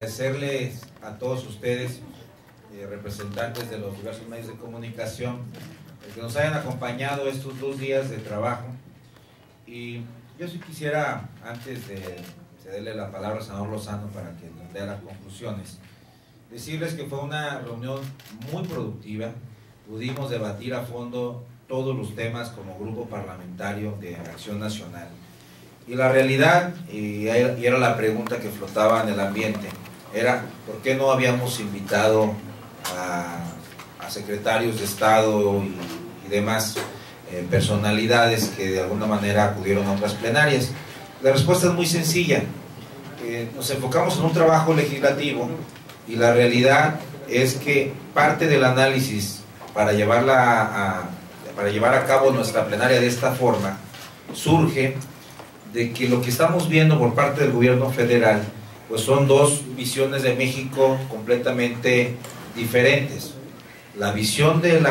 Agradecerles a todos ustedes, representantes de los diversos medios de comunicación, que nos hayan acompañado estos 2 días de trabajo. Y yo sí quisiera, antes de cederle la palabra al senador Lozano para que nos dé las conclusiones, decirles que fue una reunión muy productiva. Pudimos debatir a fondo todos los temas como grupo parlamentario de Acción Nacional. Y la realidad, y era la pregunta que flotaba en el ambiente, era ¿por qué no habíamos invitado a secretarios de Estado y demás personalidades que de alguna manera acudieron a otras plenarias? La respuesta es muy sencilla. Nos enfocamos en un trabajo legislativo y la realidad es que parte del análisis para llevar a cabo nuestra plenaria de esta forma surge de que lo que estamos viendo por parte del gobierno federal pues son 2 visiones de México completamente diferentes. La visión del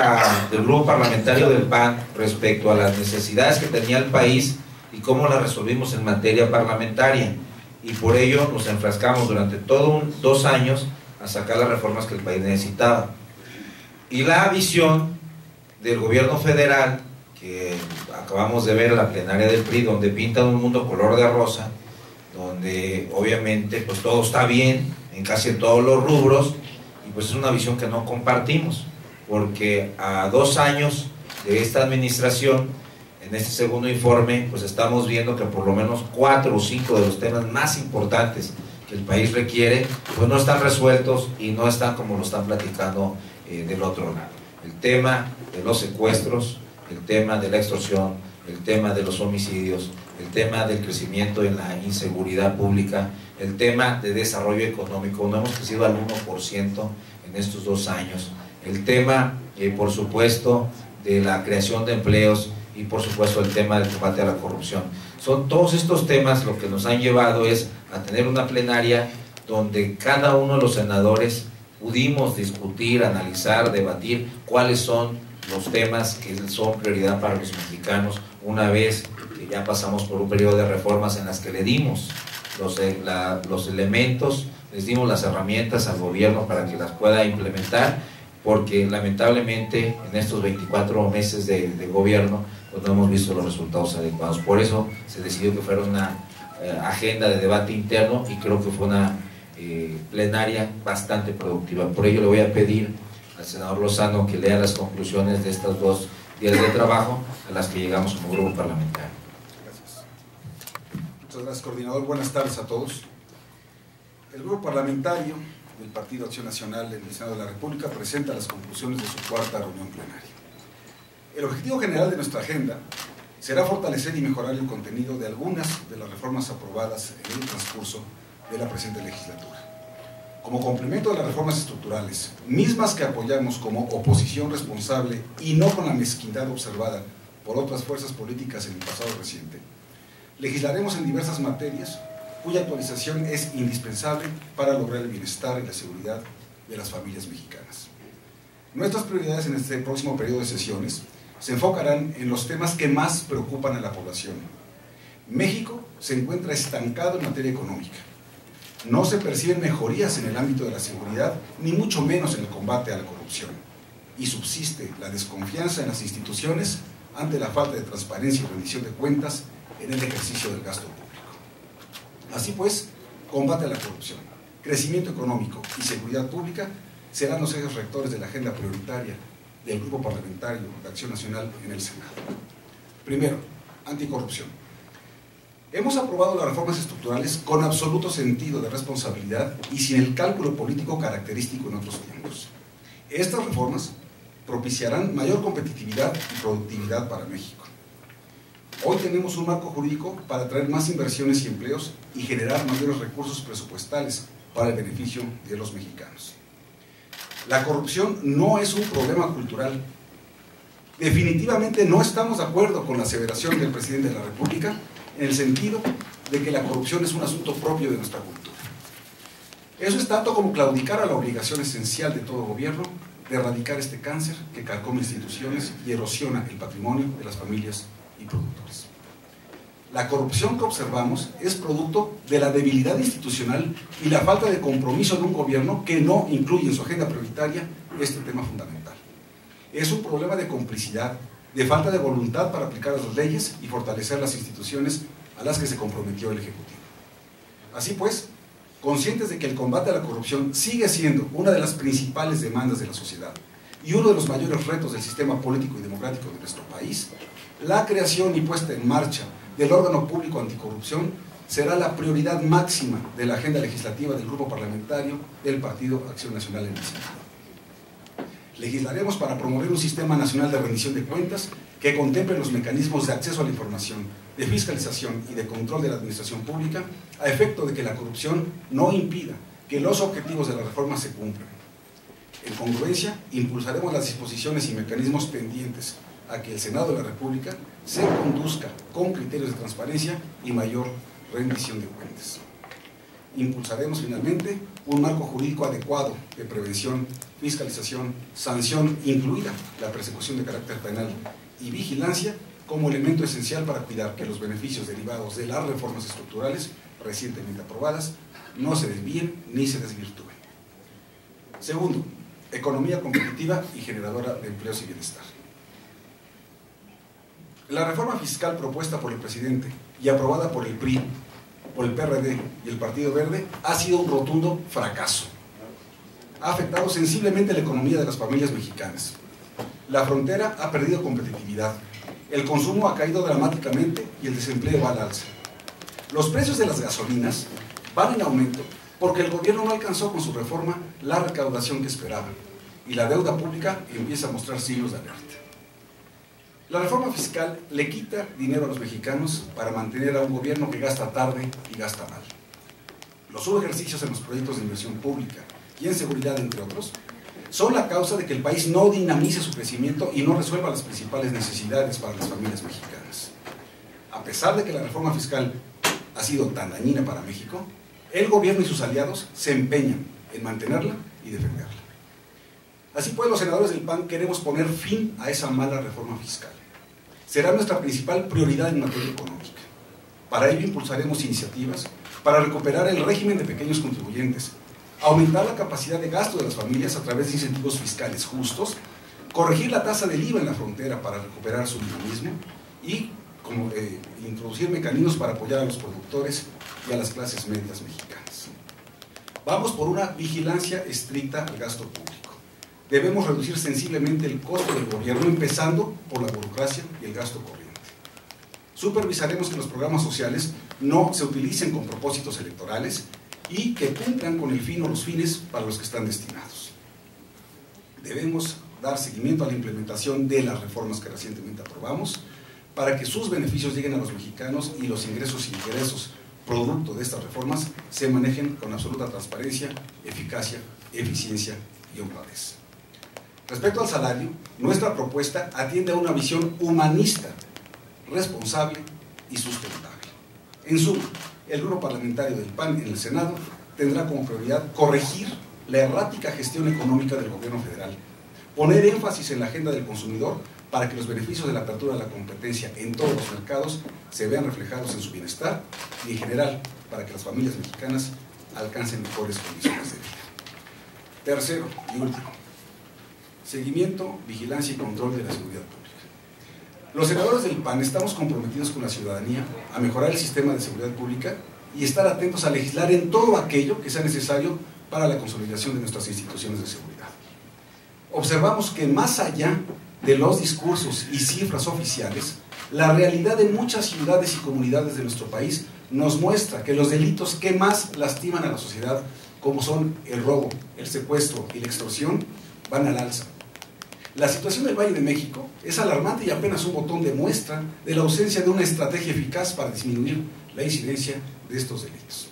grupo parlamentario del PAN respecto a las necesidades que tenía el país y cómo las resolvimos en materia parlamentaria, y por ello nos enfrascamos durante 2 años a sacar las reformas que el país necesitaba. Y la visión del gobierno federal, que acabamos de ver en la plenaria del PRI, donde pintan un mundo color de rosa, donde obviamente pues todo está bien en casi todos los rubros, y pues es una visión que no compartimos, porque a 2 años de esta administración, en este segundo informe, pues estamos viendo que por lo menos 4 o 5 de los temas más importantes que el país requiere, pues no están resueltos y no están como lo están platicando del otro lado. El tema de los secuestros, el tema de la extorsión, el tema de los homicidios, el tema del crecimiento en la inseguridad pública, el tema de desarrollo económico, no hemos crecido al 1% en estos 2 años, el tema, por supuesto, de la creación de empleos y por supuesto el tema del combate a la corrupción. Son todos estos temas lo que nos han llevado es a tener una plenaria donde cada uno de los senadores pudimos discutir, analizar, debatir cuáles son los temas que son prioridad para los mexicanos, una vez que ya pasamos por un periodo de reformas en las que le dimos los elementos, les dimos las herramientas al gobierno para que las pueda implementar, porque lamentablemente en estos 24 meses de gobierno pues no hemos visto los resultados adecuados. Por eso se decidió que fuera una agenda de debate interno, y creo que fue una plenaria bastante productiva. Por ello le voy a pedir al senador Lozano que lea las conclusiones de estos 2 días de trabajo a las que llegamos como grupo parlamentario. Gracias. Muchas gracias, coordinador. Buenas tardes a todos. El grupo parlamentario del Partido Acción Nacional en el Senado de la República presenta las conclusiones de su 4ª reunión plenaria. El objetivo general de nuestra agenda será fortalecer y mejorar el contenido de algunas de las reformas aprobadas en el transcurso de la presente legislatura. Como complemento de las reformas estructurales, mismas que apoyamos como oposición responsable y no con la mezquindad observada por otras fuerzas políticas en el pasado reciente, legislaremos en diversas materias cuya actualización es indispensable para lograr el bienestar y la seguridad de las familias mexicanas. Nuestras prioridades en este próximo periodo de sesiones se enfocarán en los temas que más preocupan a la población. México se encuentra estancado en materia económica. No se perciben mejorías en el ámbito de la seguridad, ni mucho menos en el combate a la corrupción. Y subsiste la desconfianza en las instituciones ante la falta de transparencia y rendición de cuentas en el ejercicio del gasto público. Así pues, combate a la corrupción, crecimiento económico y seguridad pública serán los ejes rectores de la agenda prioritaria del Grupo Parlamentario de Acción Nacional en el Senado. Primero, anticorrupción. Hemos aprobado las reformas estructurales con absoluto sentido de responsabilidad y sin el cálculo político característico en otros tiempos. Estas reformas propiciarán mayor competitividad y productividad para México. Hoy tenemos un marco jurídico para atraer más inversiones y empleos y generar mayores recursos presupuestales para el beneficio de los mexicanos. La corrupción no es un problema cultural. Definitivamente no estamos de acuerdo con la aseveración del presidente de la República en el sentido de que la corrupción es un asunto propio de nuestra cultura. Eso es tanto como claudicar a la obligación esencial de todo gobierno de erradicar este cáncer que carcome instituciones y erosiona el patrimonio de las familias y productores. La corrupción que observamos es producto de la debilidad institucional y la falta de compromiso de un gobierno que no incluye en su agenda prioritaria este tema fundamental. Es un problema de complicidad, de falta de voluntad para aplicar las leyes y fortalecer las instituciones a las que se comprometió el Ejecutivo. Así pues, conscientes de que el combate a la corrupción sigue siendo una de las principales demandas de la sociedad y uno de los mayores retos del sistema político y democrático de nuestro país, la creación y puesta en marcha del órgano público anticorrupción será la prioridad máxima de la agenda legislativa del grupo parlamentario del Partido Acción Nacional en el Senado. Legislaremos para promover un sistema nacional de rendición de cuentas que contemple los mecanismos de acceso a la información, de fiscalización y de control de la administración pública, a efecto de que la corrupción no impida que los objetivos de la reforma se cumplan. En congruencia, impulsaremos las disposiciones y mecanismos tendientes a que el Senado de la República se conduzca con criterios de transparencia y mayor rendición de cuentas. Impulsaremos finalmente un marco jurídico adecuado de prevención, fiscalización, sanción, incluida la persecución de carácter penal y vigilancia como elemento esencial para cuidar que los beneficios derivados de las reformas estructurales recientemente aprobadas no se desvíen ni se desvirtúen. Segundo, economía competitiva y generadora de empleos y bienestar. La reforma fiscal propuesta por el presidente y aprobada por el PRI, por el PRD y el Partido Verde ha sido un rotundo fracaso. Ha afectado sensiblemente la economía de las familias mexicanas. La frontera ha perdido competitividad, el consumo ha caído dramáticamente y el desempleo va al alza. Los precios de las gasolinas van en aumento porque el gobierno no alcanzó con su reforma la recaudación que esperaba y la deuda pública empieza a mostrar signos de alerta. La reforma fiscal le quita dinero a los mexicanos para mantener a un gobierno que gasta tarde y gasta mal. Los subejercicios en los proyectos de inversión pública y en seguridad, entre otros, son la causa de que el país no dinamice su crecimiento y no resuelva las principales necesidades para las familias mexicanas. A pesar de que la reforma fiscal ha sido tan dañina para México, el gobierno y sus aliados se empeñan en mantenerla y defenderla. Así pues, los senadores del PAN queremos poner fin a esa mala reforma fiscal. Será nuestra principal prioridad en materia económica. Para ello impulsaremos iniciativas para recuperar el régimen de pequeños contribuyentes, aumentar la capacidad de gasto de las familias a través de incentivos fiscales justos, corregir la tasa del IVA en la frontera para recuperar su dinamismo y introducir mecanismos para apoyar a los productores y a las clases medias mexicanas. Vamos por una vigilancia estricta al gasto público. Debemos reducir sensiblemente el costo del gobierno, empezando por la burocracia y el gasto corriente. Supervisaremos que los programas sociales no se utilicen con propósitos electorales y que cumplan con el fin o los fines para los que están destinados. Debemos dar seguimiento a la implementación de las reformas que recientemente aprobamos para que sus beneficios lleguen a los mexicanos y los ingresos y egresos producto de estas reformas se manejen con absoluta transparencia, eficacia, eficiencia y honradez. Respecto al salario, nuestra propuesta atiende a una visión humanista, responsable y sustentable. En suma, el grupo parlamentario del PAN en el Senado tendrá como prioridad corregir la errática gestión económica del gobierno federal, poner énfasis en la agenda del consumidor para que los beneficios de la apertura de la competencia en todos los mercados se vean reflejados en su bienestar y en general para que las familias mexicanas alcancen mejores condiciones de vida. Tercero y último, seguimiento, vigilancia y control de la seguridad pública. Los senadores del PAN estamos comprometidos con la ciudadanía a mejorar el sistema de seguridad pública y estar atentos a legislar en todo aquello que sea necesario para la consolidación de nuestras instituciones de seguridad. Observamos que más allá de los discursos y cifras oficiales, la realidad de muchas ciudades y comunidades de nuestro país nos muestra que los delitos que más lastiman a la sociedad, como son el robo, el secuestro y la extorsión, van al alza. La situación del Valle de México es alarmante y apenas un botón de muestra de la ausencia de una estrategia eficaz para disminuir la incidencia de estos delitos.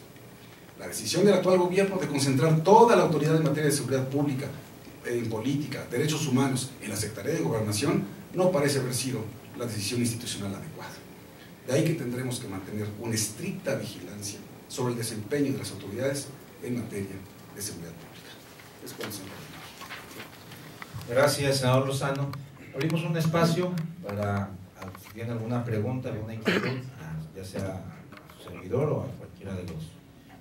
La decisión del actual gobierno de concentrar toda la autoridad en materia de seguridad pública, en política, derechos humanos, en la Secretaría de Gobernación, no parece haber sido la decisión institucional adecuada. De ahí que tendremos que mantener una estricta vigilancia sobre el desempeño de las autoridades en materia de seguridad pública. Es cuanto, señor. Gracias, senador Lozano. Abrimos un espacio para, si tiene alguna pregunta, alguna inquietud. ya sea a su servidor o a cualquiera de los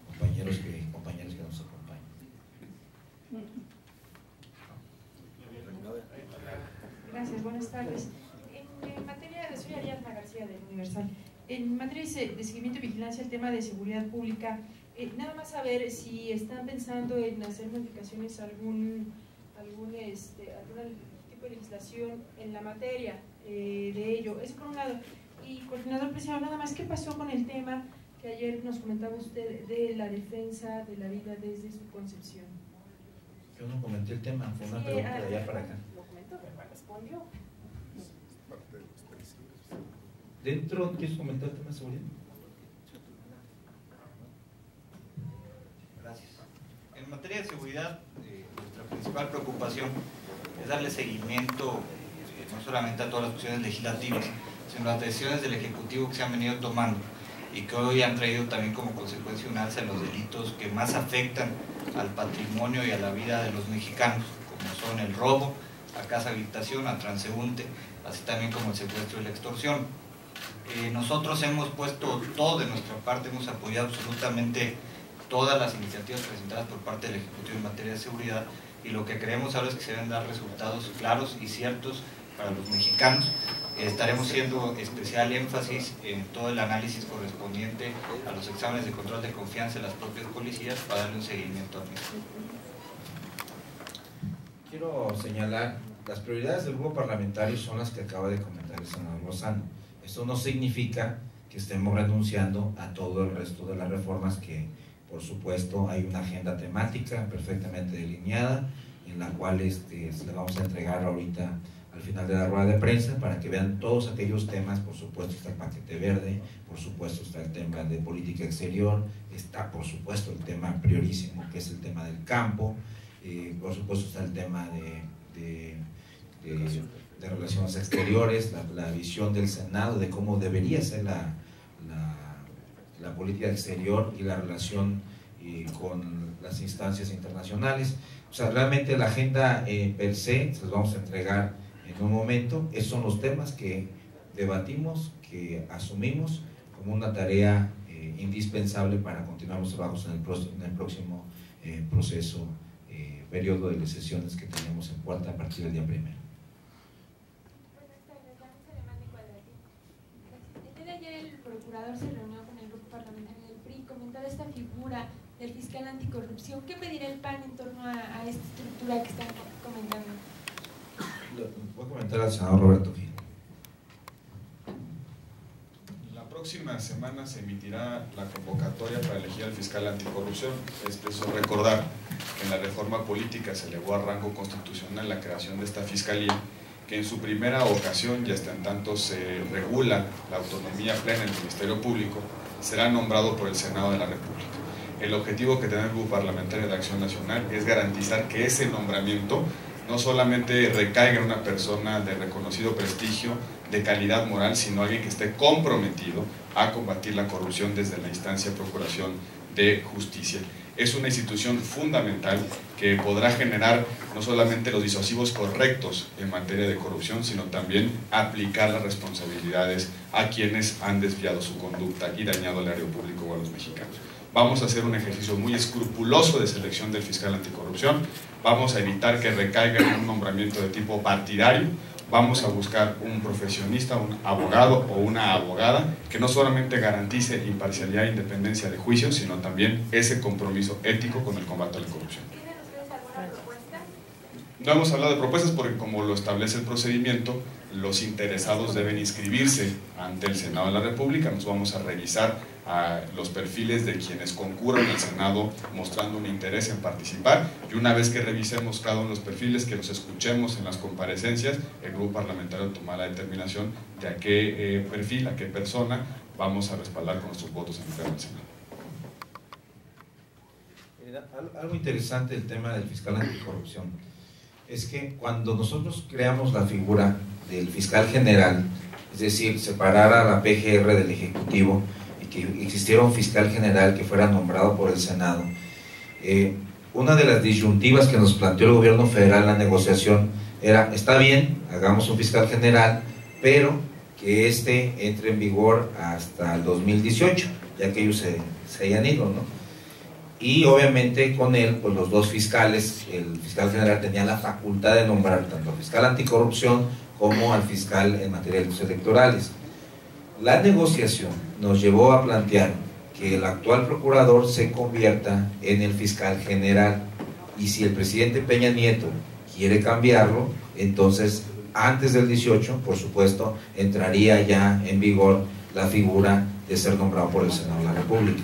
compañeros que nos acompañan. Gracias, buenas tardes. En materia de, soy Ariadna García del Universal. En materia de seguimiento y vigilancia, el tema de seguridad pública, nada más saber si están pensando en hacer modificaciones a algún tipo de legislación en la materia de ello. Eso por un lado. Y, coordinador presidencial, nada más, ¿qué pasó con el tema que ayer nos comentaba usted de la defensa de la vida desde su concepción? Yo no comenté el tema, fue una pregunta de allá para acá. Lo comentó, pero respondió. ¿Dentro quieres comentar el tema de seguridad? Gracias. En materia de seguridad, nuestra principal preocupación es darle seguimiento no solamente a todas las cuestiones legislativas, sino a las decisiones del Ejecutivo que se han venido tomando y que hoy han traído también como consecuencia un alza en los delitos que más afectan al patrimonio y a la vida de los mexicanos, como son el robo a casa habitación, a transeúnte, así también como el secuestro y la extorsión. Nosotros hemos puesto todo de nuestra parte, hemos apoyado absolutamente todas las iniciativas presentadas por parte del Ejecutivo en materia de seguridad, y lo que creemos ahora es que se deben dar resultados claros y ciertos para los mexicanos. Estaremos haciendo especial énfasis en todo el análisis correspondiente a los exámenes de control de confianza de las propias policías para darle un seguimiento al mismo. Quiero señalar, las prioridades del grupo parlamentario son las que acaba de comentar el senador Lozano. Esto no significa que estemos renunciando a todo el resto de las reformas que, por supuesto, hay una agenda temática perfectamente delineada, en la cual se le vamos a entregar ahorita al final de la rueda de prensa para que vean todos aquellos temas. Por supuesto está el paquete verde, por supuesto está el tema de política exterior, está por supuesto el tema priorísimo que es el tema del campo, por supuesto está el tema de relaciones exteriores, la visión del Senado de cómo debería ser la política exterior y la relación con las instancias internacionales. O sea, realmente la agenda per se se los vamos a entregar en un momento. Esos son los temas que debatimos, que asumimos como una tarea indispensable para continuar los trabajos en el próximo proceso, periodo de sesiones que tenemos en puerta a partir del día 1. Buenas tardes, Vanessa Alemán de Cuadratín. El día de ayer el procurador se reunió con el grupo parlamentario del PRI, comentaba esta figura del fiscal anticorrupción. ¿Qué pedirá el PAN en torno a esta estructura que están comentando? Voy a comentar al senador Roberto Gil. La próxima semana se emitirá la convocatoria para elegir al fiscal anticorrupción. Es preciso recordar que en la reforma política se elevó a rango constitucional la creación de esta fiscalía, que en su primera ocasión, y hasta en tanto se regula la autonomía plena del Ministerio Público, será nombrado por el Senado de la República. El objetivo que tiene el Grupo Parlamentario de Acción Nacional es garantizar que ese nombramiento no solamente recaiga en una persona de reconocido prestigio, de calidad moral, sino alguien que esté comprometido a combatir la corrupción desde la instancia de Procuración de Justicia. Es una institución fundamental que podrá generar no solamente los disuasivos correctos en materia de corrupción, sino también aplicar las responsabilidades a quienes han desviado su conducta y dañado el erario público o a los mexicanos. Vamos a hacer un ejercicio muy escrupuloso de selección del fiscal anticorrupción, vamos a evitar que recaiga en un nombramiento de tipo partidario, vamos a buscar un profesionista, un abogado o una abogada que no solamente garantice imparcialidad e independencia de juicio, sino también ese compromiso ético con el combate a la corrupción. ¿Tienen ustedes alguna propuesta? No hemos hablado de propuestas porque, como lo establece el procedimiento, los interesados deben inscribirse ante el Senado de la República. Nos vamos a revisar los perfiles de quienes concurran al Senado mostrando un interés en participar, y una vez que revisemos cada uno de los perfiles, que los escuchemos en las comparecencias, el grupo parlamentario tomará la determinación de a qué perfil, a qué persona vamos a respaldar con nuestros votos en el Pleno del Senado. Algo interesante del tema del fiscal anticorrupción es que cuando nosotros creamos la figura del fiscal general, es decir, separar a la PGR del Ejecutivo y que existiera un fiscal general que fuera nombrado por el Senado, una de las disyuntivas que nos planteó el gobierno federal en la negociación era: está bien, hagamos un fiscal general, pero que este entre en vigor hasta el 2018, ya que ellos se hayan ido, ¿no? Y obviamente con él, pues los dos fiscales, el fiscal general tenía la facultad de nombrar tanto al fiscal anticorrupción como al fiscal en materia de delitos electorales. La negociación nos llevó a plantear que el actual procurador se convierta en el fiscal general, y si el presidente Peña Nieto quiere cambiarlo, entonces antes del 18, por supuesto, entraría ya en vigor la figura de ser nombrado por el Senado de la República.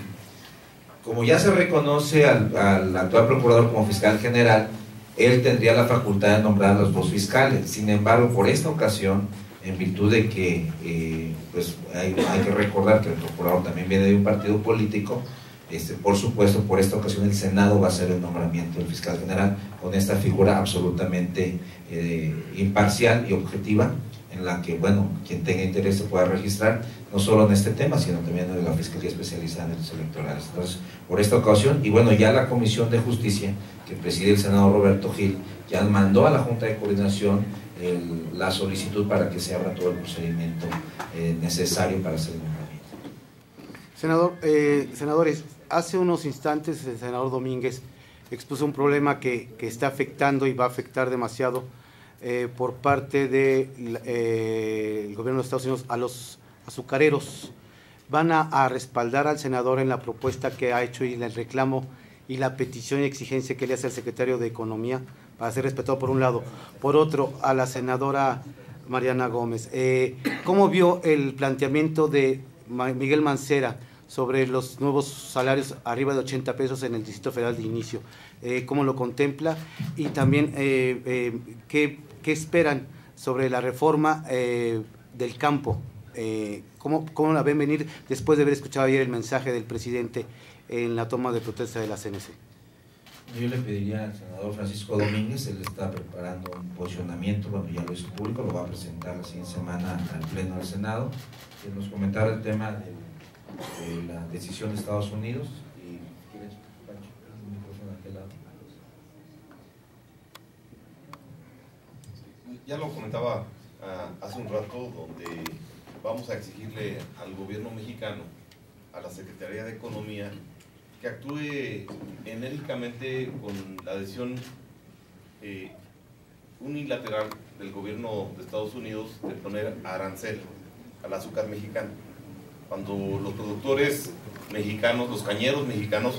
Como ya se reconoce al actual procurador como fiscal general, él tendría la facultad de nombrar a los dos fiscales. Sin embargo, por esta ocasión, en virtud de que pues hay que recordar que el procurador también viene de un partido político, por supuesto, por esta ocasión el Senado va a hacer el nombramiento del fiscal general con esta figura absolutamente imparcial y objetiva, en la que, bueno, quien tenga interés se pueda registrar, no solo en este tema, sino también en la Fiscalía Especializada en Delitos Electorales. Entonces, por esta ocasión, y bueno, ya la Comisión de Justicia, que preside el senador Roberto Gil, ya mandó a la Junta de Coordinación la solicitud para que se abra todo el procedimiento necesario para hacer el nombramiento. Senadores, hace unos instantes el senador Domínguez expuso un problema que está afectando y va a afectar demasiado por parte del gobierno de Estados Unidos a los azucareros. Van a respaldar al senador en la propuesta que ha hecho y el reclamo y la petición y exigencia que le hace al secretario de Economía para ser respetado por un lado. Por otro, a la senadora Mariana Gómez. ¿Cómo vio el planteamiento de Miguel Mancera sobre los nuevos salarios arriba de 80 pesos en el Distrito Federal de inicio? ¿Cómo lo contempla? Y también, ¿qué esperan sobre la reforma del campo? ¿Cómo la ven venir después de haber escuchado ayer el mensaje del presidente en la toma de protesta de la CNC? Yo le pediría al senador Francisco Domínguez, él está preparando un posicionamiento, bueno, ya lo hizo público, lo va a presentar la siguiente semana al Pleno del Senado, que nos comentara el tema de la decisión de Estados Unidos. Y ¿quieres, Pancho, un micrófono de aquel lado? Ya lo comentaba hace un rato, donde vamos a exigirle al gobierno mexicano, a la Secretaría de Economía, que actúe enérgicamente con la decisión unilateral del gobierno de Estados Unidos de poner arancel al azúcar mexicano. Cuando los productores mexicanos, los cañeros mexicanos,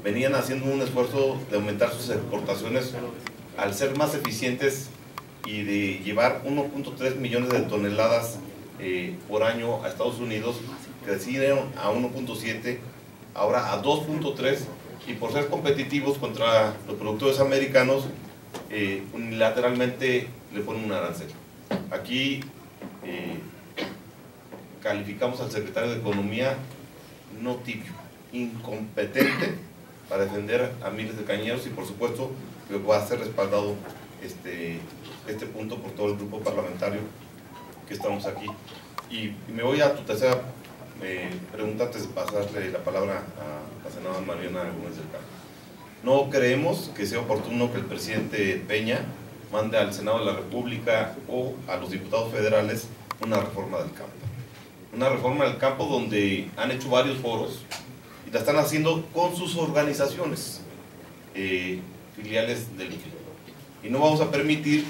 venían haciendo un esfuerzo de aumentar sus exportaciones al ser más eficientes y de llevar 1.3 millones de toneladas por año a Estados Unidos, crecieron a 1.7, ahora a 2.3, y por ser competitivos contra los productores americanos, unilateralmente le ponen un arancel. Aquí calificamos al secretario de Economía no tibio, incompetente para defender a miles de cañeros, y por supuesto que va a ser respaldado este punto por todo el grupo parlamentario que estamos aquí. Y me voy a tu tercera pregunta antes de pasarle la palabra a la senadora Mariana Gómez del Campo. No creemos que sea oportuno que el presidente Peña mande al Senado de la República o a los diputados federales una reforma del campo. Una reforma del campo donde han hecho varios foros y la están haciendo con sus organizaciones filiales del INE. Y no vamos a permitir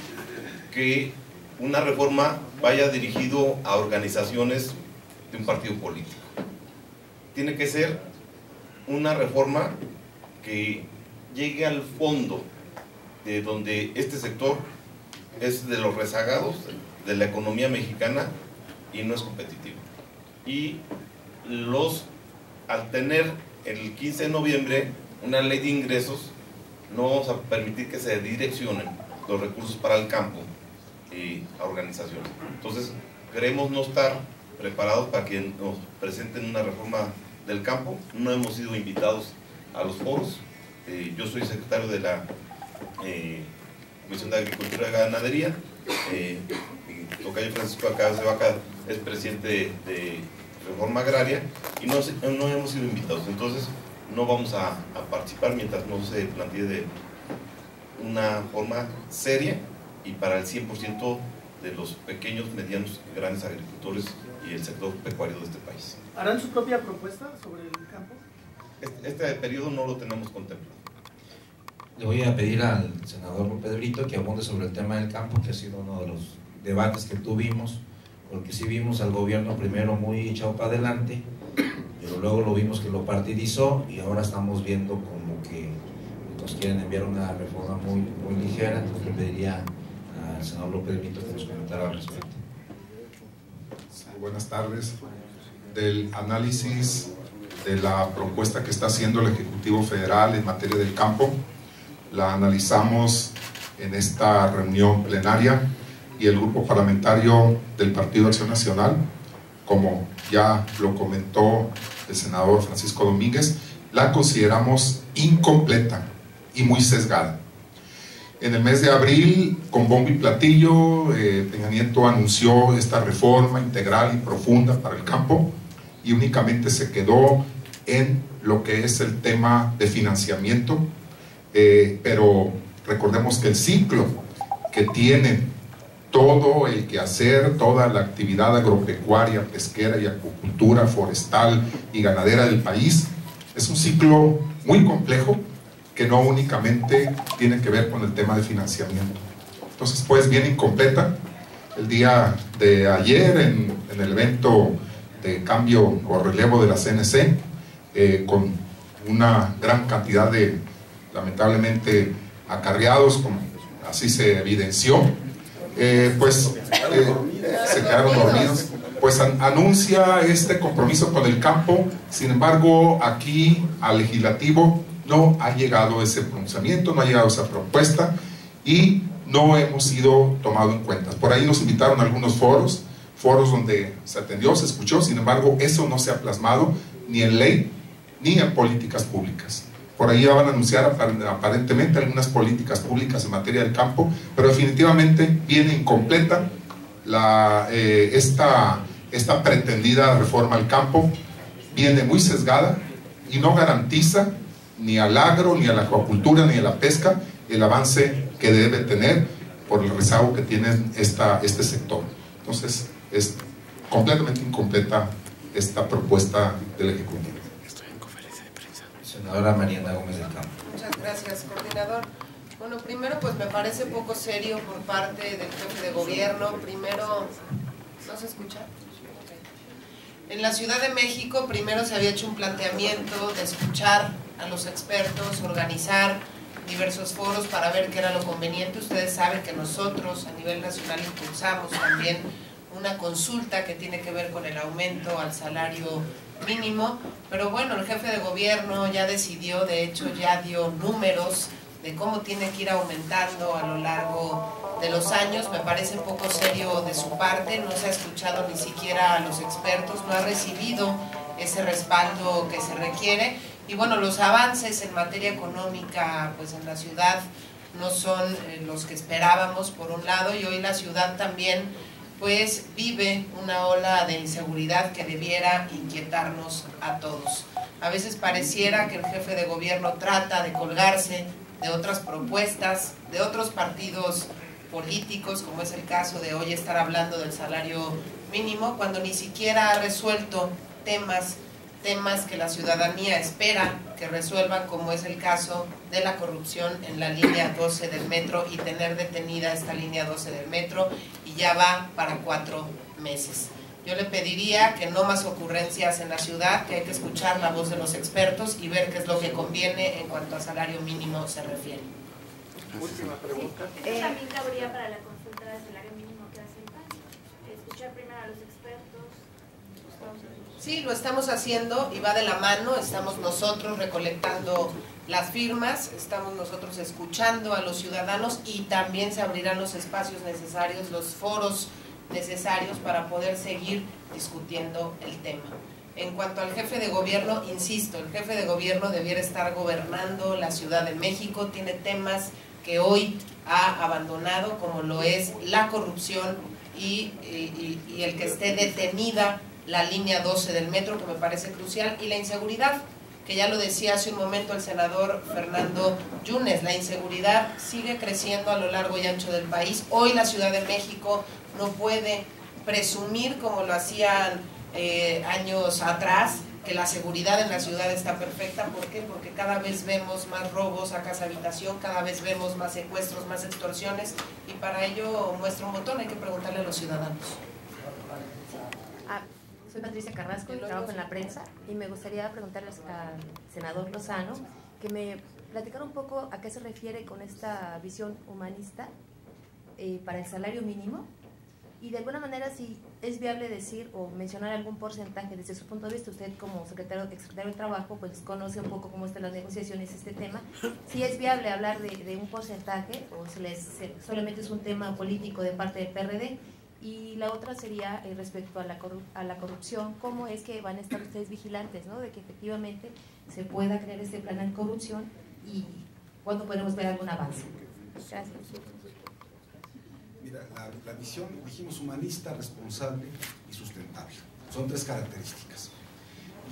que una reforma vaya dirigido a organizaciones de un partido político. Tiene que ser una reforma que llegue al fondo de donde este sector es de los rezagados de la economía mexicana y no es competitivo. Y al tener el 15 de noviembre una ley de ingresos, no vamos a permitir que se direccionen los recursos para el campo a organizaciones. Entonces, queremos no estar preparados para que nos presenten una reforma del campo. No hemos sido invitados a los foros. Yo soy secretario de la Comisión de Agricultura y Ganadería. Tocayo Francisco Acabas de Vaca es presidente de Reforma Agraria y no hemos sido invitados. Entonces, no vamos a participar mientras no se plantee de una forma seria y para el 100% de los pequeños, medianos y grandes agricultores y el sector pecuario de este país. ¿Harán su propia propuesta sobre el campo? Este periodo no lo tenemos contemplado. Le voy a pedir al senador López Brito que abunde sobre el tema del campo, que ha sido uno de los debates que tuvimos, porque sí vimos al gobierno primero muy echado para adelante, pero luego lo vimos que lo partidizó y ahora estamos viendo como que nos quieren enviar una reforma muy ligera. Entonces le pediría al senador López Brito que nos comentara al respecto. Sí, buenas tardes. Del análisis de la propuesta que está haciendo el Ejecutivo Federal en materia del campo, la analizamos en esta reunión plenaria y el grupo parlamentario del Partido Acción Nacional, como ya lo comentó el senador Francisco Domínguez, la consideramos incompleta y muy sesgada. En el mes de abril, con bombo y platillo, Peña Nieto anunció esta reforma integral y profunda para el campo y únicamente se quedó en lo que es el tema de financiamiento, pero recordemos que el ciclo que tienen todo el quehacer, toda la actividad agropecuaria, pesquera y acuicultura, forestal y ganadera del país, es un ciclo muy complejo que no únicamente tiene que ver con el tema de financiamiento. Entonces, pues, bien incompleta. El día de ayer, en el evento de cambio o relevo de la CNC, con una gran cantidad de, lamentablemente, acarreados, como así se evidenció, se quedaron dormidos, pues anuncia este compromiso con el campo. Sin embargo, aquí al legislativo no ha llegado ese pronunciamiento, no ha llegado esa propuesta y no hemos sido tomados en cuenta. Por ahí nos invitaron a algunos foros donde se atendió, se escuchó. Sin embargo, eso no se ha plasmado ni en ley ni en políticas públicas. Por ahí ya van a anunciar aparentemente algunas políticas públicas en materia del campo, pero definitivamente viene incompleta esta pretendida reforma al campo, viene muy sesgada y no garantiza ni al agro, ni a la acuacultura, ni a la pesca el avance que debe tener por el rezago que tiene este sector. Entonces, es completamente incompleta esta propuesta del Ejecutivo. Senadora Mariana Gómez del Campo. Muchas gracias, coordinador. Bueno, primero, pues me parece poco serio por parte del jefe de gobierno. Primero, ¿no se escucha? En la Ciudad de México, primero se había hecho un planteamiento de escuchar a los expertos, organizar diversos foros para ver qué era lo conveniente. Ustedes saben que nosotros a nivel nacional impulsamos también una consulta que tiene que ver con el aumento al salario mínimo, pero bueno, el jefe de gobierno ya decidió, de hecho ya dio números de cómo tiene que ir aumentando a lo largo de los años. Me parece poco serio de su parte, no se ha escuchado ni siquiera a los expertos, no ha recibido ese respaldo que se requiere. Y bueno, los avances en materia económica pues en la ciudad no son los que esperábamos por un lado, y hoy la ciudad también pues vive una ola de inseguridad que debiera inquietarnos a todos. A veces pareciera que el jefe de gobierno trata de colgarse de otras propuestas, de otros partidos políticos, como es el caso de hoy estar hablando del salario mínimo, cuando ni siquiera ha resuelto temas que la ciudadanía espera que resuelvan, como es el caso de la corrupción en la línea 12 del metro y tener detenida esta línea 12 del metro, y ya va para 4 meses. Yo le pediría que no más ocurrencias en la ciudad, que hay que escuchar la voz de los expertos y ver qué es lo que conviene en cuanto a salario mínimo se refiere. Última pregunta. Sí, esto también cabría para la consulta de salario mínimo que hace el PAN. Escuchar primero a los expertos. Sí, lo estamos haciendo y va de la mano. Estamos nosotros recolectando las firmas, estamos nosotros escuchando a los ciudadanos, y también se abrirán los espacios necesarios, los foros necesarios para poder seguir discutiendo el tema. En cuanto al jefe de gobierno, insisto, el jefe de gobierno debiera estar gobernando la Ciudad de México, tiene temas que hoy ha abandonado, como lo es la corrupción y el que esté detenida la línea 12 del metro, que me parece crucial, y la inseguridad. que ya lo decía hace un momento el senador Fernando Yunes, la inseguridad sigue creciendo a lo largo y ancho del país. Hoy la Ciudad de México no puede presumir, como lo hacían años atrás, que la seguridad en la ciudad está perfecta. ¿Por qué? Porque cada vez vemos más robos a casa habitación, cada vez vemos más secuestros, más extorsiones, y para ello muestra un botón, hay que preguntarle a los ciudadanos. Soy Patricia Carrasco y trabajo en la prensa, y me gustaría preguntarle al senador Lozano que me platicara un poco a qué se refiere con esta visión humanista para el salario mínimo, y de alguna manera si es viable decir o mencionar algún porcentaje desde su punto de vista. Usted como secretario del Trabajo pues conoce un poco cómo están las negociaciones, este tema, si es viable hablar de un porcentaje o solamente es un tema político de parte del PRD. Y la otra sería respecto a la corrupción, ¿cómo es que van a estar ustedes vigilantes, ¿no?, de que efectivamente se pueda crear este plan anticorrupción y cuándo podremos ver algún avance? Gracias. Mira, la visión, dijimos, humanista, responsable y sustentable. Son 3 características.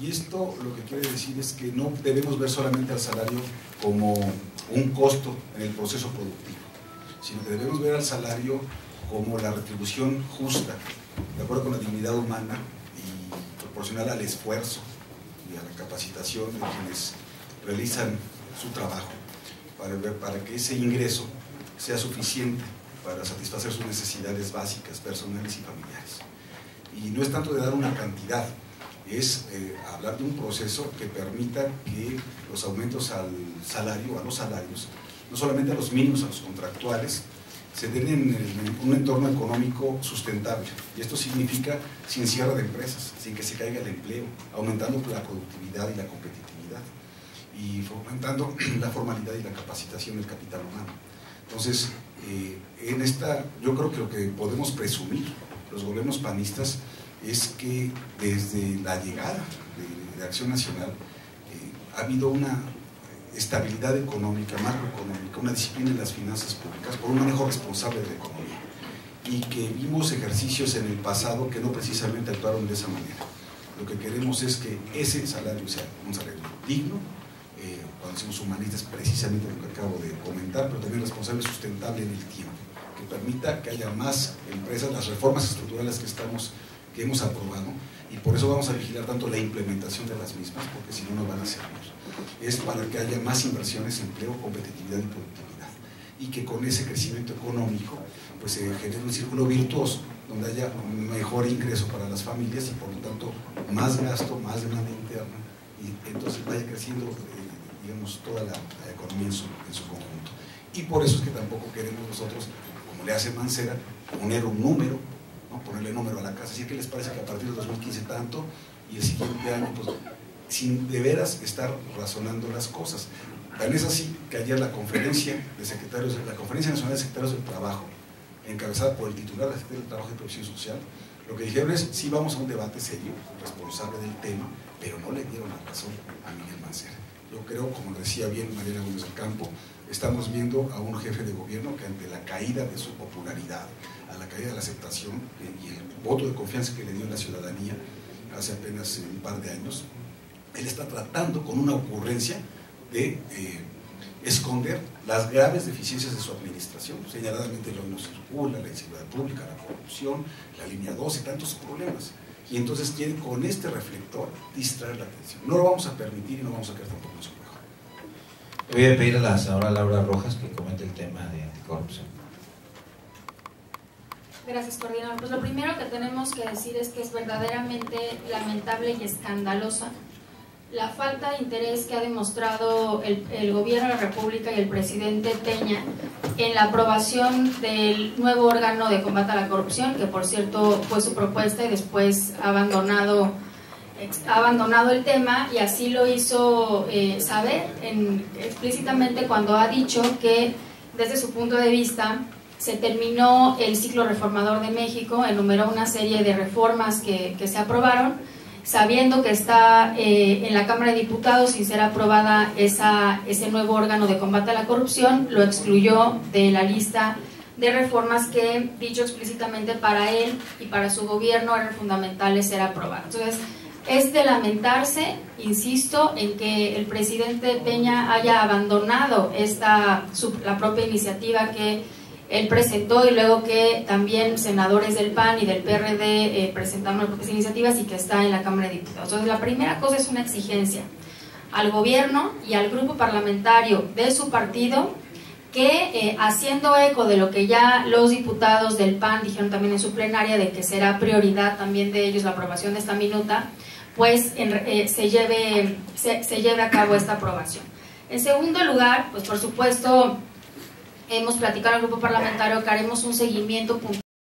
Y esto lo que quiere decir es que no debemos ver solamente al salario como un costo en el proceso productivo, sino que debemos ver al salario como la retribución justa, de acuerdo con la dignidad humana y proporcional al esfuerzo y a la capacitación de quienes realizan su trabajo, para que ese ingreso sea suficiente para satisfacer sus necesidades básicas, personales y familiares. Y no es tanto de dar una cantidad, es hablar de un proceso que permita que los aumentos al salario, a los salarios, no solamente a los mínimos, a los contractuales, se den en un entorno económico sustentable. Y esto significa sin cierre de empresas, sin que se caiga el empleo, aumentando la productividad y la competitividad, y fomentando la formalidad y la capacitación del capital humano. Entonces, yo creo que lo que podemos presumir los gobiernos panistas es que desde la llegada de Acción Nacional ha habido una estabilidad económica, macroeconómica, una disciplina en las finanzas públicas por un manejo responsable de la economía, y que vimos ejercicios en el pasado que no precisamente actuaron de esa manera. Lo que queremos es que ese salario sea un salario digno, cuando decimos humanistas, precisamente lo que acabo de comentar, pero también responsable y sustentable en el tiempo, que permita que haya más empresas, las reformas estructurales que hemos aprobado, y por eso vamos a vigilar tanto la implementación de las mismas, porque si no, no van a servir. Es para que haya más inversiones, empleo, competitividad y productividad, y que con ese crecimiento económico pues se genere un círculo virtuoso, donde haya un mejor ingreso para las familias y por lo tanto más gasto, más demanda interna, y entonces vaya creciendo digamos, toda la economía en su conjunto. Y por eso es que tampoco queremos nosotros, como le hace Mancera, poner un número, ¿no?, ponerle número a la casa, así que les parece que a partir del 2015 tanto, y el siguiente año, pues, sin de veras estar razonando las cosas. Tan es así que ayer la Conferencia Nacional de Secretarios del Trabajo, encabezada por el titular de la Secretaría del Trabajo y Previsión Social, lo que dijeron es: sí, vamos a un debate serio, responsable del tema, pero no le dieron la razón a Miguel Mancera. Yo creo, como lo decía bien Mariana Gómez del Campo, estamos viendo a un jefe de gobierno que ante la caída de su popularidad, a la caída de la aceptación y el voto de confianza que le dio la ciudadanía hace apenas un par de años, él está tratando con una ocurrencia de esconder las graves deficiencias de su administración, señaladamente la no circula, la inseguridad pública, la corrupción, la línea 12 y tantos problemas. Y entonces quiere con este reflector distraer la atención. No lo vamos a permitir y no vamos a quedar tampoco en su juego. Le voy a pedir a la senadora Laura Rojas que comente el tema de anticorrupción. Gracias, coordinador. Pues lo primero que tenemos que decir es que es verdaderamente lamentable y escandalosa la falta de interés que ha demostrado el gobierno de la República y el presidente Peña en la aprobación del nuevo órgano de combate a la corrupción, que por cierto fue su propuesta y después ha abandonado el tema, y así lo hizo saber explícitamente cuando ha dicho que desde su punto de vista se terminó el ciclo reformador de México, enumeró una serie de reformas que se aprobaron, sabiendo que está en la Cámara de Diputados sin ser aprobada ese nuevo órgano de combate a la corrupción, lo excluyó de la lista de reformas que, dicho explícitamente, para él y para su gobierno eran fundamentales ser aprobadas. Entonces, Es de lamentarse, insisto, en que el presidente Peña haya abandonado la propia iniciativa que él presentó, y luego que también senadores del PAN y del PRD presentaron las propias iniciativas y que está en la Cámara de Diputados. Entonces, la primera cosa es una exigencia al gobierno y al grupo parlamentario de su partido que, haciendo eco de lo que ya los diputados del PAN dijeron también en su plenaria, de que será prioridad también de ellos la aprobación de esta minuta, pues se lleve a cabo esta aprobación. En segundo lugar, pues por supuesto, hemos platicado en el grupo parlamentario que haremos un seguimiento puntual